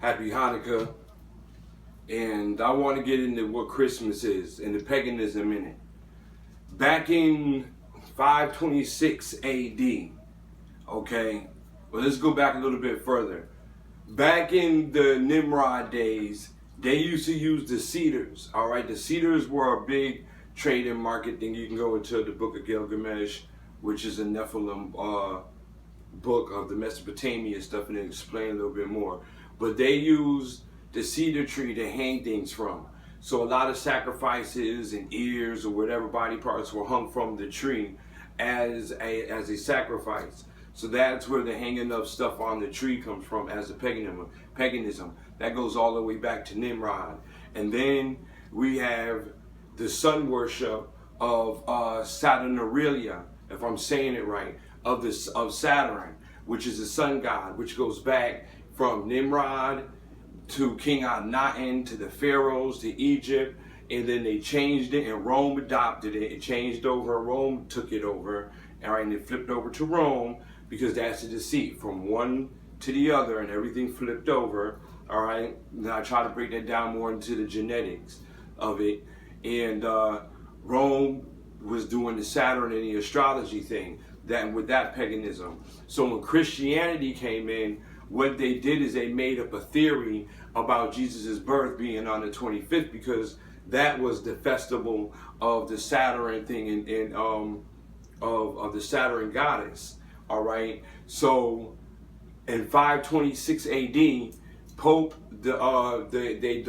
Happy Hanukkah. And I want to get into what Christmas is and the paganism in it. Back in 526 AD, okay, well, let's go back a little bit further. Back in the Nimrod days, they used to use the cedars, all right? The cedars were a big trade and market thing. You can go into the book of Gilgamesh, which is a Nephilim book of the Mesopotamia stuff, and it explain a little bit more. But they used the cedar tree to hang things from. So a lot of sacrifices and ears or whatever body parts were hung from the tree as a sacrifice. So that's where the hanging of stuff on the tree comes from as a paganism. That goes all the way back to Nimrod. And then we have the sun worship of Saturnalia, if I'm saying it right, of Saturn, which is the sun god, which goes back from Nimrod to King Akhenaten to the pharaohs to Egypt, and then they changed it and Rome adopted it. It changed over, Rome took it over, all right, and it flipped over to Rome because that's the deceit from one to the other, and everything flipped over, all right. Now I try to break that down more into the genetics of it, and Rome was doing the Saturn and the astrology thing, with that paganism. So when Christianity came in, what they did is they made up a theory about Jesus' birth being on the 25th because that was the festival of the Saturn thing and of the Saturn goddess. All right. So in 526 AD, the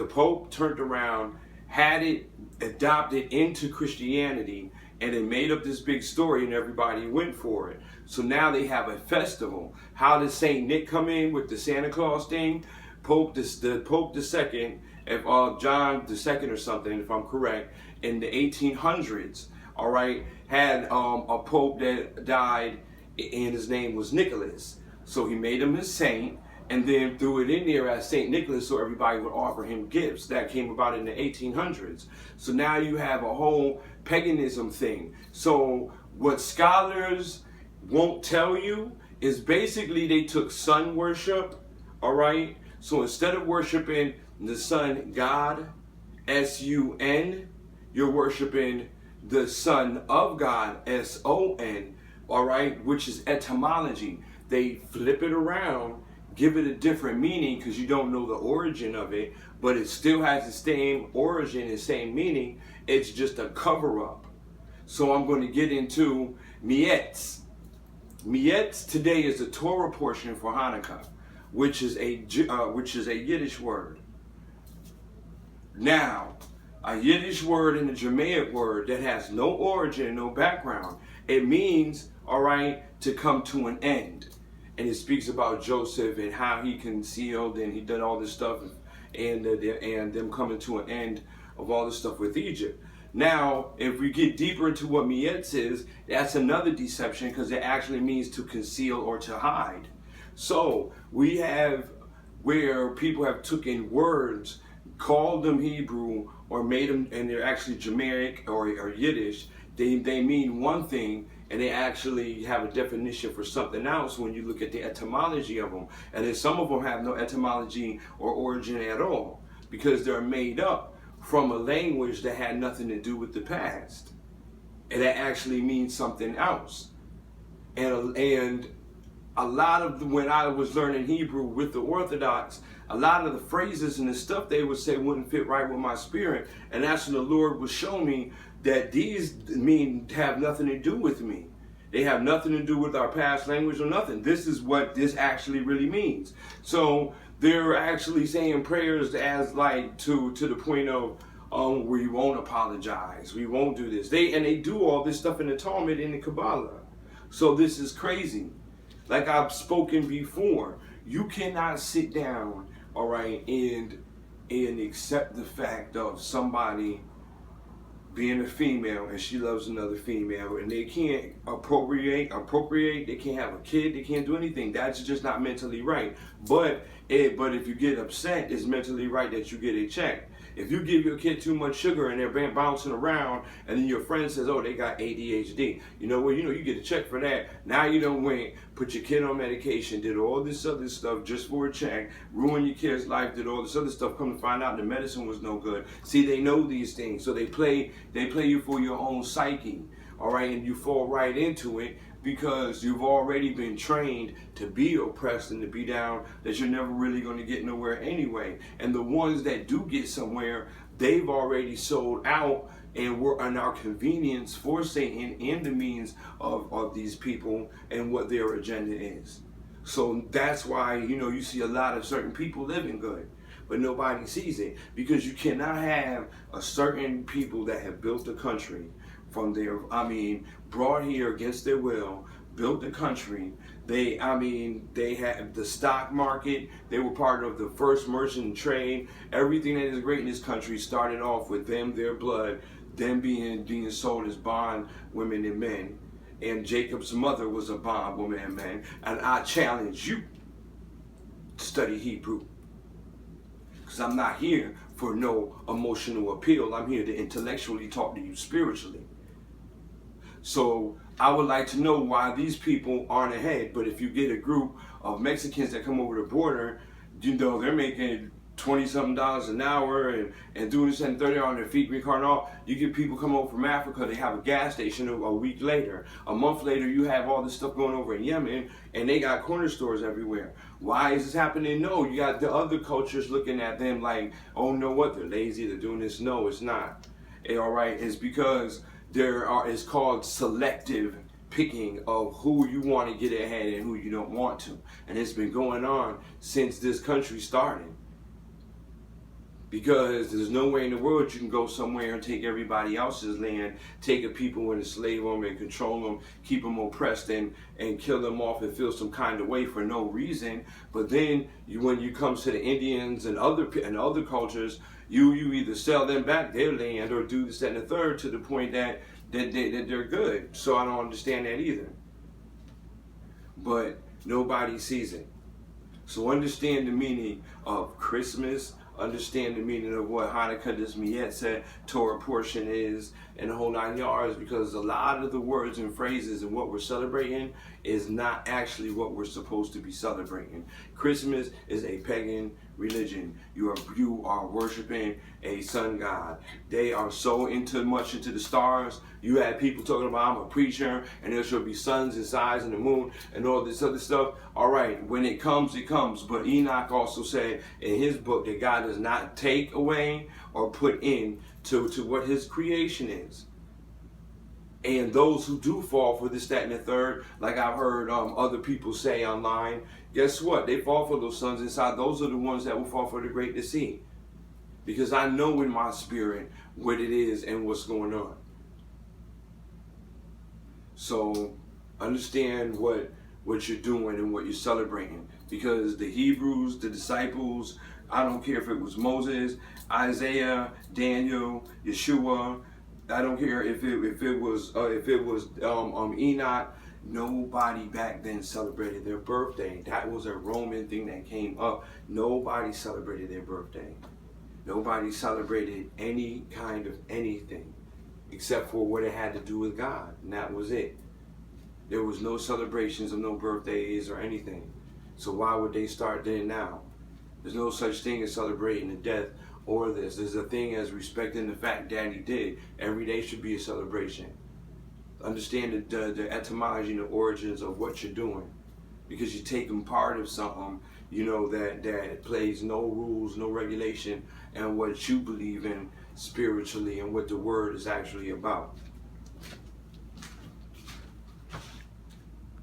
Pope turned around, had it adopted into Christianity, and they made up this big story and everybody went for it. So now they have a festival. How does Saint Nick come in with the Santa Claus thing? The Pope II, if John II or something, if I'm correct, in the 1800s, all right, had a Pope that died and his name was Nicholas. So he made him a saint and then threw it in there as Saint Nicholas so everybody would offer him gifts. That came about in the 1800s. So now you have a whole paganism thing. So what scholars won't tell you is basically they took sun worship, all right? So instead of worshiping the sun God, S-U-N, you're worshiping the Son of God, S-O-N, all right, which is etymology. They flip it around, give it a different meaning because you don't know the origin of it, but it still has the same origin and same meaning. It's just a cover-up. So I'm going to get into Miketz. Miketz today is the Torah portion for Hanukkah, which is a Yiddish word. Now, a Yiddish word and a Jamaic word that has no origin, no background. It means, all right, to come to an end. And it speaks about Joseph and how he concealed and he did all this stuff and them coming to an end of all this stuff with Egypt. Now, if we get deeper into what Miketz is, that's another deception because it actually means to conceal or to hide. So we have where people have taken words, called them Hebrew, or made them, and they're actually Jamaic or Yiddish. They mean one thing, and they actually have a definition for something else when you look at the etymology of them. And then some of them have no etymology or origin at all because they're made up from a language that had nothing to do with the past. And that actually means something else. And a lot of when I was learning Hebrew with the Orthodox, a lot of the phrases and the stuff they would say wouldn't fit right with my spirit. And that's when the Lord would show me that these have nothing to do with me. They have nothing to do with our past language or nothing. This is what this actually really means. So they're actually saying prayers as like to the point of we won't apologize, we won't do this. They do all this stuff in the Talmud and the Kabbalah. So this is crazy. Like I've spoken before, you cannot sit down, all right, and accept the fact of somebody being a female and she loves another female and they can't procreate, they can't have a kid, they can't do anything. That's just not mentally right. But if you get upset, it's mentally right that you get it checked. If you give your kid too much sugar and they're bouncing around, and then your friend says, oh, they got ADHD, you know what, you get a check for that. Now you don't wait, put your kid on medication, did all this other stuff just for a check, ruin your kid's life, did all this other stuff, come to find out the medicine was no good. See, they know these things, so they play you for your own psyche, all right, and you fall right into it, because you've already been trained to be oppressed and to be down, that you're never really going to get nowhere anyway. And the ones that do get somewhere, they've already sold out and we're on our convenience for Satan and the means of these people and what their agenda is. So that's why, you see a lot of certain people living good, but nobody sees it, because you cannot have a certain people that have built the country from their, brought here against their will, built the country. They had the stock market. They were part of the first merchant trade. Everything that is great in this country started off with them, their blood, them being sold as bond women and men. And Jacob's mother was a bond woman and man. And I challenge you to study Hebrew, because I'm not here for no emotional appeal. I'm here to intellectually talk to you spiritually. So I would like to know why these people aren't ahead. But if you get a group of Mexicans that come over the border, they're making $20-something an hour and doing this and 30 on their feet, green card and all. You get people come over from Africa, they have a gas station a week later. A month later, you have all this stuff going over in Yemen, and they got corner stores everywhere. Why is this happening? No, you got the other cultures looking at them like, oh, no, what, they're lazy, they're doing this. No, it's not. All right, it's because it's called selective picking of who you want to get ahead and who you don't want to. And it's been going on since this country started. Because there's no way in the world you can go somewhere and take everybody else's land, take a people and enslave them and control them, keep them oppressed and kill them off and feel some kind of way for no reason. But then when you come to the Indians and other cultures, you either sell them back their land or do this, that, and the third, to the point that they're good. So I don't understand that either. But nobody sees it. So understand the meaning of Christmas. Understand the meaning of what Hanukkah, this Miketz, Torah portion is, and the whole 9 yards, because a lot of the words and phrases and what we're celebrating is not actually what we're supposed to be celebrating. Christmas is a pagan religion. You are worshiping a sun god. They are so much into the stars. You had people talking about, I'm a preacher, and there should be suns and signs and the moon and all this other stuff. All right, when it comes, it comes. But Enoch also said in his book that God does not take away or put in to what his creation is. And those who do fall for this, that, and the third, like I've heard other people say online, guess what? They fall for those sons inside. Those are the ones that will fall for the great deceit. Because I know in my spirit what it is and what's going on. So understand what you're doing and what you're celebrating. Because the Hebrews, the disciples, I don't care if it was Moses, Isaiah, Daniel, Yeshua, I don't care if it was Enoch. Nobody back then celebrated their birthday. That was a Roman thing that came up. Nobody celebrated their birthday. Nobody celebrated any kind of anything except for what it had to do with God, and that was it. There was no celebrations of no birthdays or anything. So why would they start then now? There's no such thing as celebrating the death or this. There's a thing as respecting the fact Daddy did. Every day should be a celebration. Understand the etymology and the origins of what you're doing. Because you're taking part of something, that plays no rules, no regulation, and what you believe in spiritually and what the word is actually about.